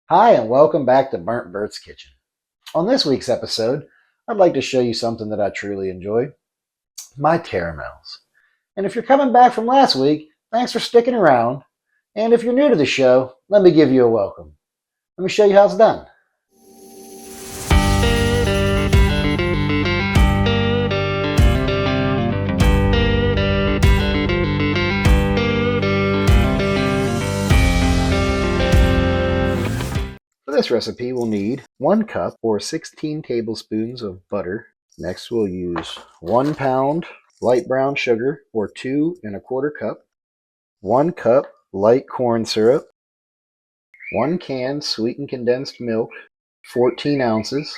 Hi, and welcome back to Bert's Kitchen. On this week's episode, I'd like to show you something that I truly enjoy, my caramels. And if you're coming back from last week, thanks for sticking around. And if you're new to the show, let me give you a welcome. Let me show you how it's done. For this recipe, we'll need 1 cup or 16 tablespoons of butter. Next, we'll use 1 pound light brown sugar or 2 1/4 cup, 1 cup light corn syrup, 1 can sweetened condensed milk, 14 ounces,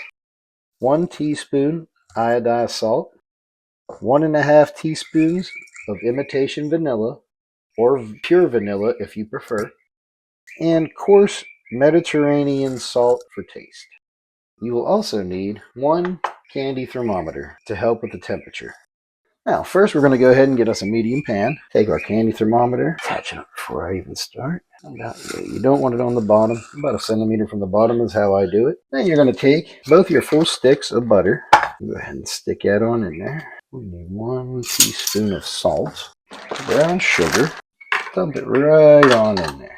1 teaspoon iodized salt, 1½ teaspoons of imitation vanilla, or pure vanilla if you prefer, and coarse Mediterranean salt for taste. You will also need 1 candy thermometer to help with the temperature. Now, first we're going to go ahead and get us a medium pan. Take our candy thermometer, attach it up before I even start. You don't want it on the bottom. About a centimeter from the bottom is how I do it. Then you're going to take both your full sticks of butter. Go ahead and stick that on in there. We need 1 teaspoon of salt, brown sugar. Dump it right on in there.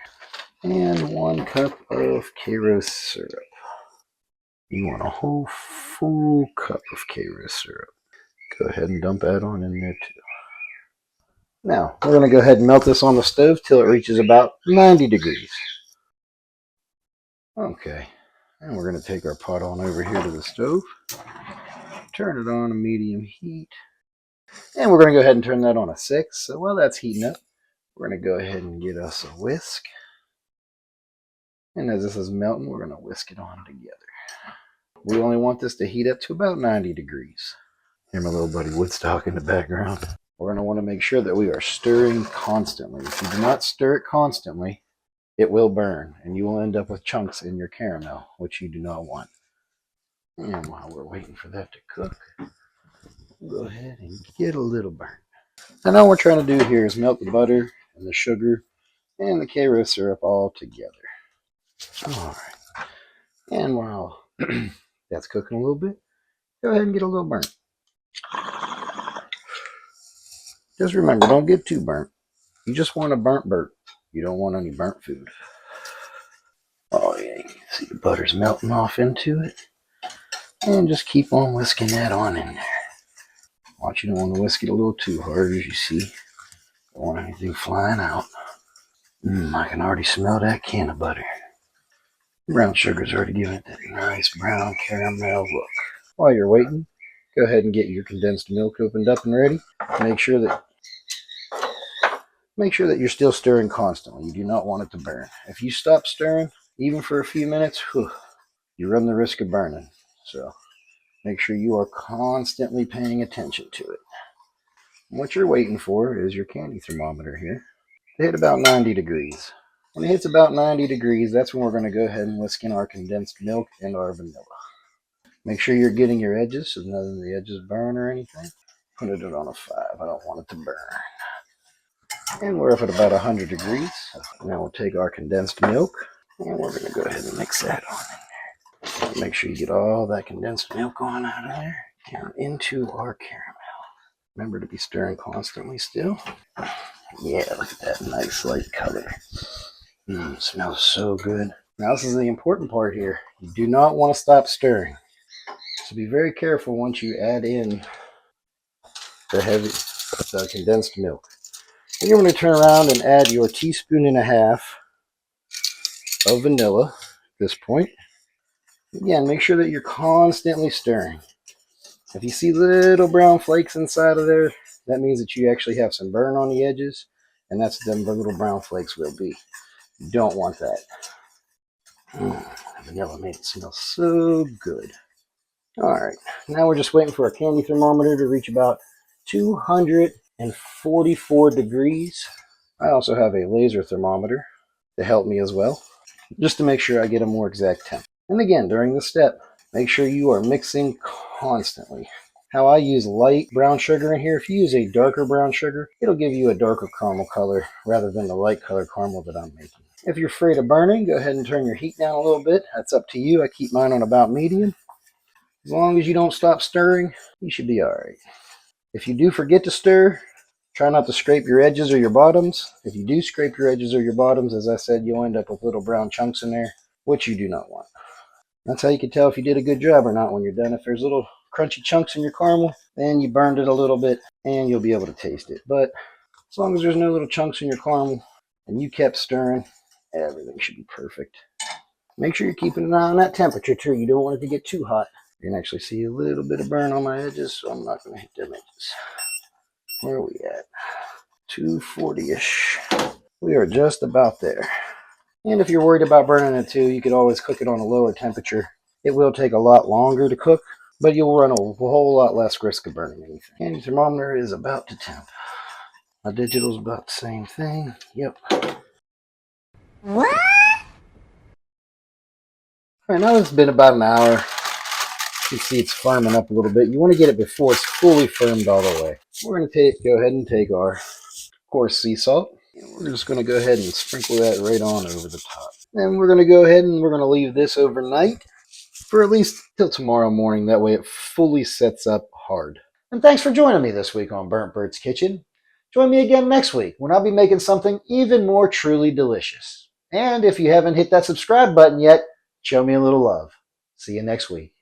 And 1 cup of Karo syrup. You want a whole full cup of Karo syrup. Go ahead and dump that on in there too. Now, we're going to go ahead and melt this on the stove till it reaches about 90 degrees. Okay, and we're going to take our pot on over here to the stove. Turn it on a medium heat. And we're going to go ahead and turn that on a 6. So while that's heating up, we're going to go ahead and get us a whisk. And as this is melting, we're going to whisk it on together. We only want this to heat up to about 90 degrees. Hear my little buddy Woodstock in the background. We're going to want to make sure that we are stirring constantly. If you do not stir it constantly, it will burn, and you will end up with chunks in your caramel, which you do not want. And while we're waiting for that to cook, we'll go ahead and get a little burnt. And all we're trying to do here is melt the butter and the sugar and the Karo syrup all together. All right. And while that's cooking a little bit, go ahead and get a little burnt. Just remember, don't get too burnt. You just want a burnt Bert. You don't want any burnt food. Oh yeah, you can see the butter's melting off into it. And just keep on whisking that on in there. Watch, you don't want to whisk it a little too hard, as you see. Don't want anything flying out. I can already smell that can of butter. Brown sugar's already giving it that nice brown caramel look. While you're waiting, go ahead and get your condensed milk opened up and ready. Make sure that you're still stirring constantly. You do not want it to burn. If you stop stirring, even for a few minutes, you run the risk of burning. So make sure you are constantly paying attention to it. And what you're waiting for is your candy thermometer here to hit about 90 degrees. When it hits about 90 degrees, that's when we're going to go ahead and whisk in our condensed milk and our vanilla. Make sure you're getting your edges so none of the edges burn or anything. Put it on a 5. I don't want it to burn. And we're up at about 100 degrees. Now we'll take our condensed milk and we're going to go ahead and mix that on in there. Make sure you get all that condensed milk on out of there and into our caramel. Remember to be stirring constantly still. Yeah, look at that nice light color. Smells so good. Now this is the important part here. You do not want to stop stirring. So be very careful once you add in the condensed milk. Then you're going to turn around and add your 1.5 teaspoons of vanilla at this point. Again, make sure that you're constantly stirring. If you see little brown flakes inside of there, that means that you actually have some burn on the edges, and that's what them little brown flakes will be. You don't want that. Vanilla made it smell so good. Alright, now we're just waiting for our candy thermometer to reach about 244 degrees. I also have a laser thermometer to help me as well, just to make sure I get a more exact temp. And again, during this step, make sure you are mixing constantly. How I use light brown sugar in here, if you use a darker brown sugar, it'll give you a darker caramel color rather than the light color caramel that I'm making. If you're afraid of burning, go ahead and turn your heat down a little bit. That's up to you. I keep mine on about medium. As long as you don't stop stirring, you should be all right. If you do forget to stir, try not to scrape your edges or your bottoms. If you do scrape your edges or your bottoms, as I said, you'll end up with little brown chunks in there, which you do not want. That's how you can tell if you did a good job or not when you're done. If there's little crunchy chunks in your caramel, then you burned it a little bit and you'll be able to taste it. But as long as there's no little chunks in your caramel and you kept stirring, everything should be perfect. Make sure you're keeping an eye on that temperature too. You don't want it to get too hot. You can actually see a little bit of burn on my edges, so I'm not going to hit them edges. Where are we at? 240-ish. We are just about there. And if you're worried about burning it too, you could always cook it on a lower temperature. It will take a lot longer to cook, but you'll run a whole lot less risk of burning anything. And your thermometer is about to temp. My digital's about the same thing. Yep. What? All right, now it's been about an hour. You can see it's firming up a little bit. You want to get it before it's fully firmed all the way. We're going to go ahead and take our coarse sea salt. And we're just going to go ahead and sprinkle that right on over the top. And we're going to go ahead and we're going to leave this overnight for at least till tomorrow morning. That way it fully sets up hard. And thanks for joining me this week on Burnt Bert's Kitchen. Join me again next week when I'll be making something even more truly delicious. And if you haven't hit that subscribe button yet, show me a little love. See you next week.